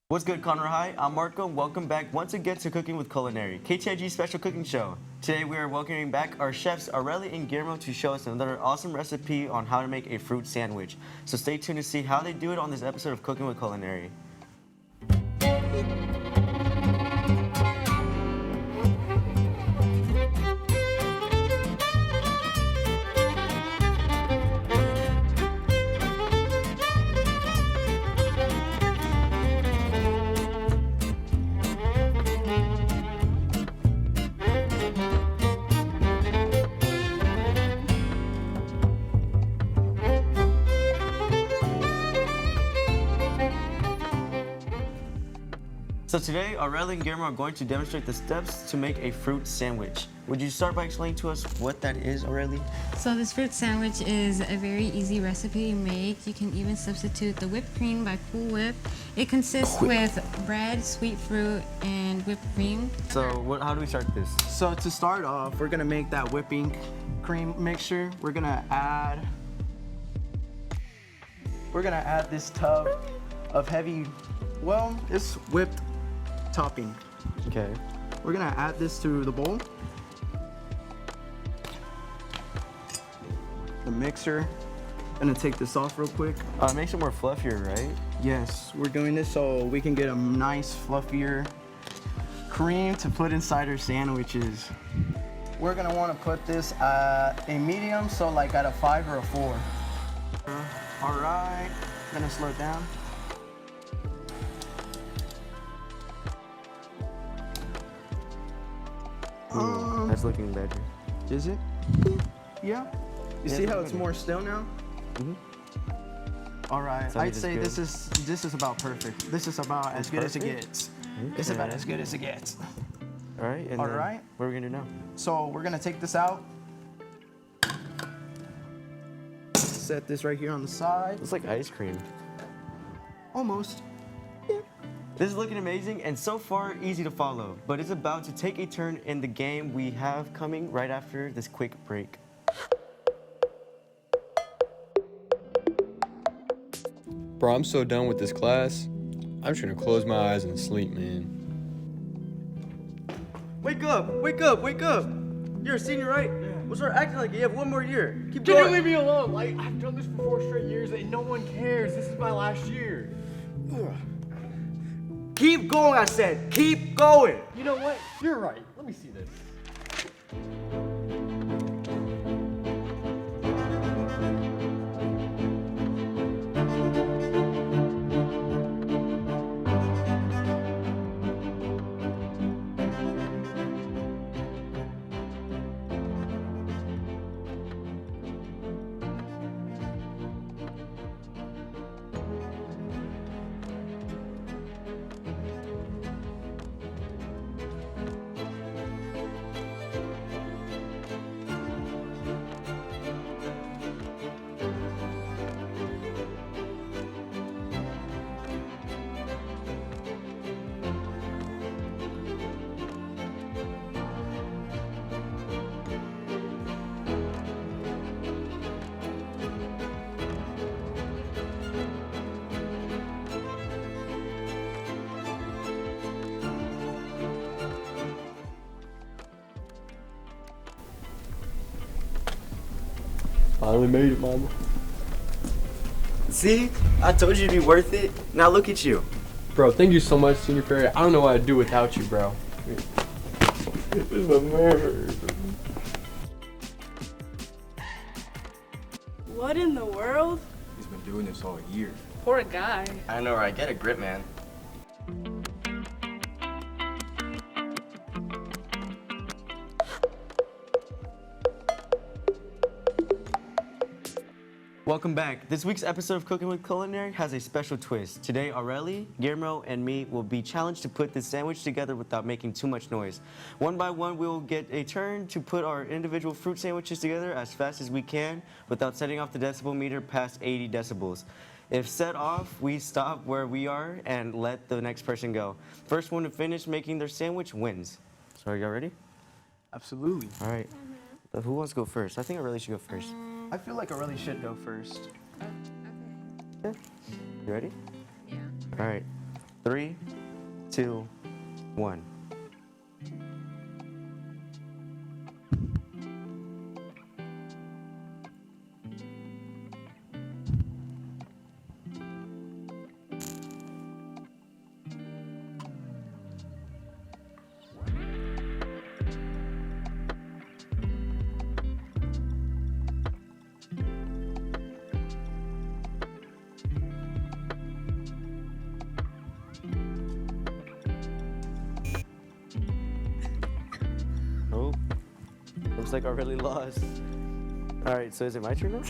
What's good, Conroe High? I'm Marco, and welcome back once again to Cooking with Culinary, KTIG special cooking show. Today we are welcoming back our chefs Aurelie and Guillermo to show us another awesome recipe on how to make a fruit sandwich. So stay tuned to see how they do it on this episode of Cooking with Culinary. So today, Aurelie and Guillermo are going to demonstrate the steps to make a fruit sandwich. Would you start by explaining to us what that is, Aurelie? So this fruit sandwich is a very easy recipe to make. You can even substitute the whipped cream by Cool Whip. It consists with bread, sweet fruit, and whipped cream. So how do we start this? So to start off, we're gonna make that whipping cream mixture. We're gonna add this tub of heavy, it's whipped topping. Okay. We're gonna add this to the bowl. The mixer. Gonna take this off real quick. It makes it more fluffier, right? Yes, we're doing this so we can get a nice fluffier cream to put inside our sandwiches. We're gonna wanna put this at a medium, so like at a 5 or a 4. All right, gonna slow it down. That's looking better. Is it? Yeah. You see how it's more still now? Mm-hmm. All right, So I'd it's say good. this is about perfect. This is about as good as it perfect? gets. It's about as good as it gets. All right. And All then right. What are we gonna do now? So we're gonna take this out. Set this right here on the side. It's like ice cream. Almost. This is looking amazing and so far easy to follow, but it's about to take a turn in the game we have coming right after this quick break. Bro, I'm so done with this class. I'm just gonna close my eyes and sleep, man. Wake up! Wake up! Wake up! You're a senior, right? Yeah. We'll start acting like it. You have one more year. Keep Can you going. leave me alone? Like, I've done this for 4 straight years and no one cares. This is my last year. Keep going, I said. Keep going. You know what? You're right. Let me see this. Finally made it, mama. See? I told you it'd be worth it. Now look at you. Bro, thank you so much, Senior Fairy. I don't know what I'd do without you, bro. This is my mirror. What in the world? He's been doing this all year. Poor guy. I know, right? Get a grip, man. Welcome back. This week's episode of Cooking with Culinary has a special twist. Today, Aurelie, Guillermo, and me will be challenged to put this sandwich together without making too much noise. One by one, we will get a turn to put our individual fruit sandwiches together as fast as we can without setting off the decibel meter past 80 decibels. If set off, we stop where we are and let the next person go. First one to finish making their sandwich wins. So are y'all ready? Absolutely. All right. Who wants to go first? I think Aurelie should go first. I feel like I really should go first. Yeah. You ready? Yeah. All right. 3, 2, 1. Oh, looks like I really lost. All right, so is it my turn now?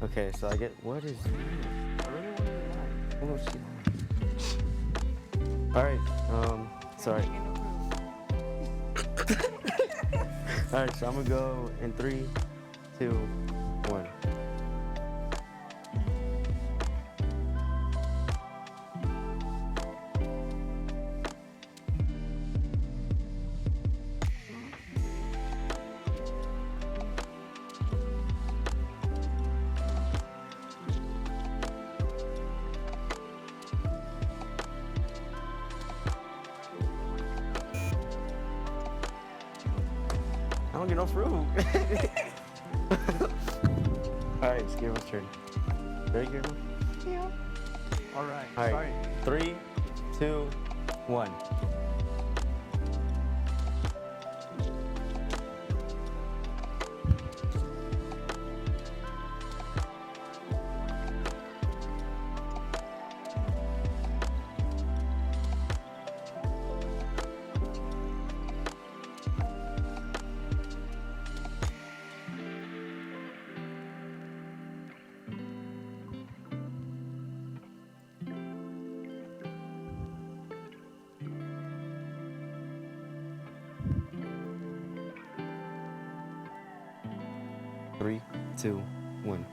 Okay, so I get, what is, I really want to know. Oh, shit. All right, sorry. All right, so I'm gonna go in 3, 2, 1. I don't get no fruit. All right, it's Guillermo's turn. Ready, Guillermo? Yeah. All right. All right, 3, 2, 1. Three, two, one.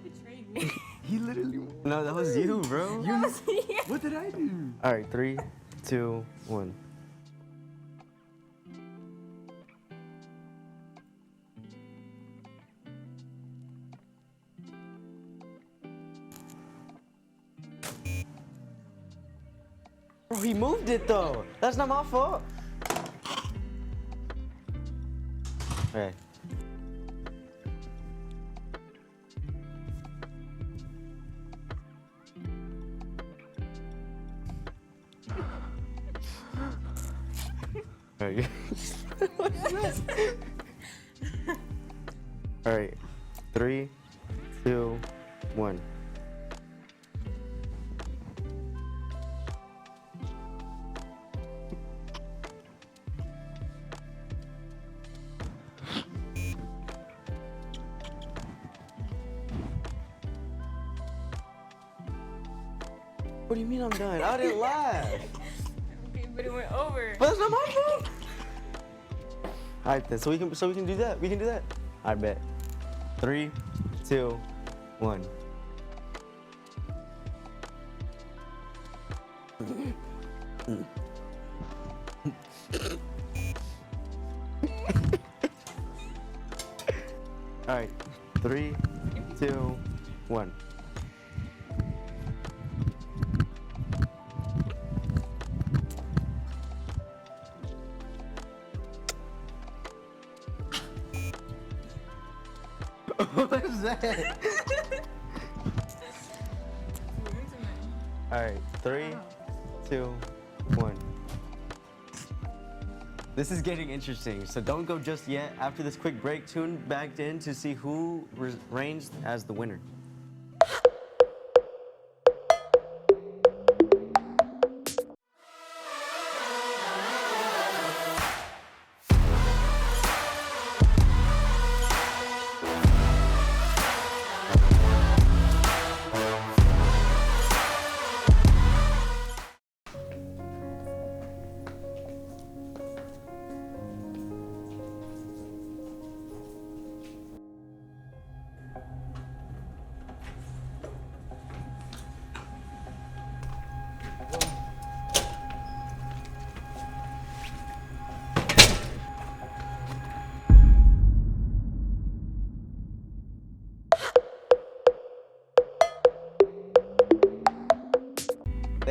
Betrayed me. He literally. No, that was you, bro. What did I do? All right, 3, 2, 1. Bro, he moved it though. That's not my fault. Okay. Alright. Alright. 3, 2, 1. What do you mean I'm done? I didn't laugh. Okay, but it went over. But that's not my fault. All right then, so we can do that. We can do that. I bet. 3, 2, 1. All right. 3, 2, 1. What is that? All right, 3, 2, 1. This is getting interesting, so don't go just yet. After this quick break, tune back in to see who reigns as the winner.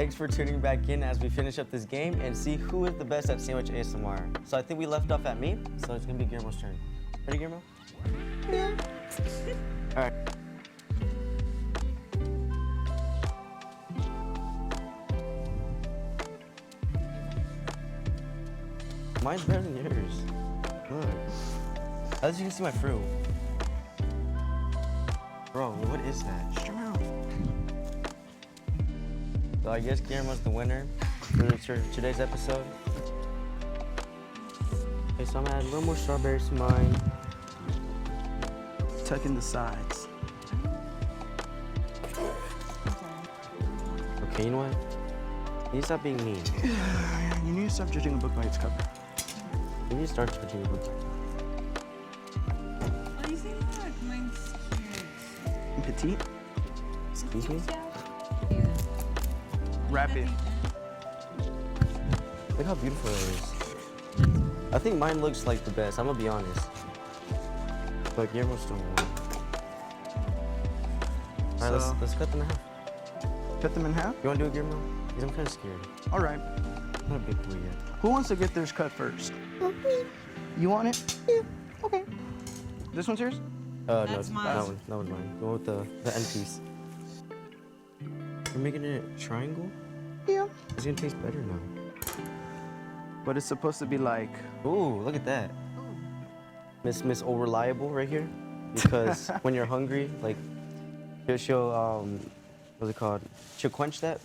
Thanks for tuning back in as we finish up this game and see who is the best at sandwich ASMR. So I think we left off at me, so it's gonna be Guillermo's turn. Ready, Guillermo? Yeah. All right. Mine's better than yours. Look. At least you can see my fruit. Bro, what is that? Shut your mouth. So I guess Guillermo's the winner for today's episode. Okay, so I'm gonna add a little more strawberries to mine. Tuck in the sides. Okay, you know what? You need to stop being mean. You need to stop judging a book by its cover. You need to start judging your book. Oh, you see, look, mine's cute. Petite. Excuse me? Yeah. Wrap it. Look how beautiful it is. I think mine looks like the best. I'm gonna be honest. But Guillermo's still won. All right, let's cut them in half. Cut them in half? You wanna do it, Guillermo? Because I'm kind of scared. All right. I'm not a big boy yet. Who wants to get theirs cut first? You want it? Yeah. Okay. This one's yours? No, That's mine. that one's mine. The one with the end piece. You're making it a triangle? Yeah. It's gonna taste better now. But it's supposed to be like. Ooh, look at that. Miss Old Reliable right here. Because when you're hungry, like, she'll what's it called? She'll quench that.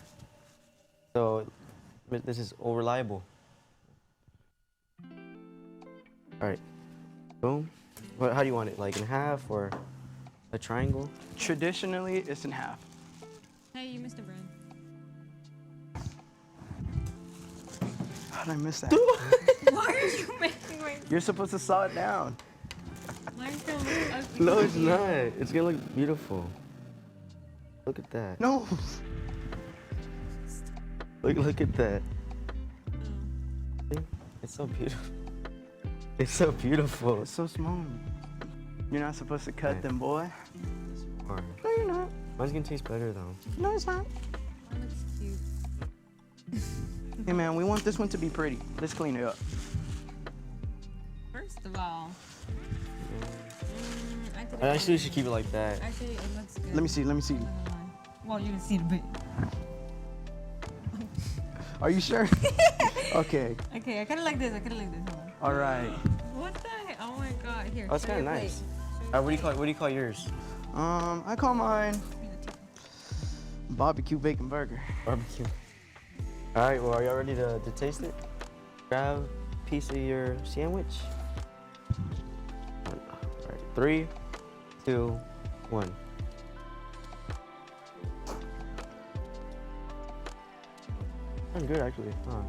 So, this is Old Reliable. All right, boom. How do you want it? Like in half or a triangle? Traditionally, it's in half. Hey, you missed a bread. How did I miss that? Why are you making my... You're supposed to saw it down. Mine's gonna look ugly. No, it's not. It's gonna look beautiful. Look at that. No. Look at that. See? It's so beautiful. It's so beautiful. It's so small. You're not supposed to cut Okay. them, boy. Alright. No, you're not. Mine's gonna taste better though. No, it's not. Mine looks cute. Hey, man, we want this one to be pretty. Let's clean it up. First of all, I did it I actually should keep it like that. Actually, it looks good. Let me see. Let me see. I'm not gonna lie. Well, you can see the bit. Are you sure? Okay. Okay, I kind of like this. Hold on. All right. What the heck? Oh my god. Here. Oh, it's show kind of your nice. plate. What do you call yours? I call mine barbecue bacon burger. Barbecue. All right. Well, are y'all ready to taste it? Grab a piece of your sandwich. All right. 3, 2, 1. That's good, actually. Huh.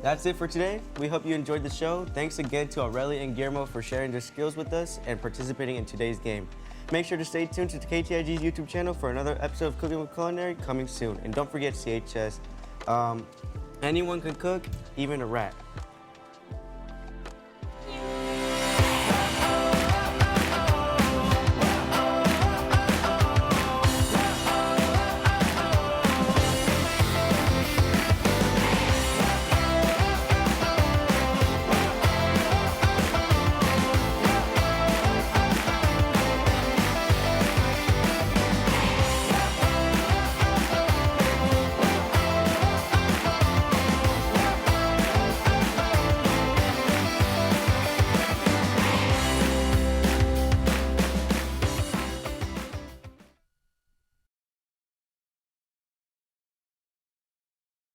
That's it for today. We hope you enjoyed the show. Thanks again to Aurelia and Guillermo for sharing their skills with us and participating in today's game. Make sure to stay tuned to KTIG's YouTube channel for another episode of Cooking with Culinary coming soon. And don't forget CHS. Anyone can cook, even a rat.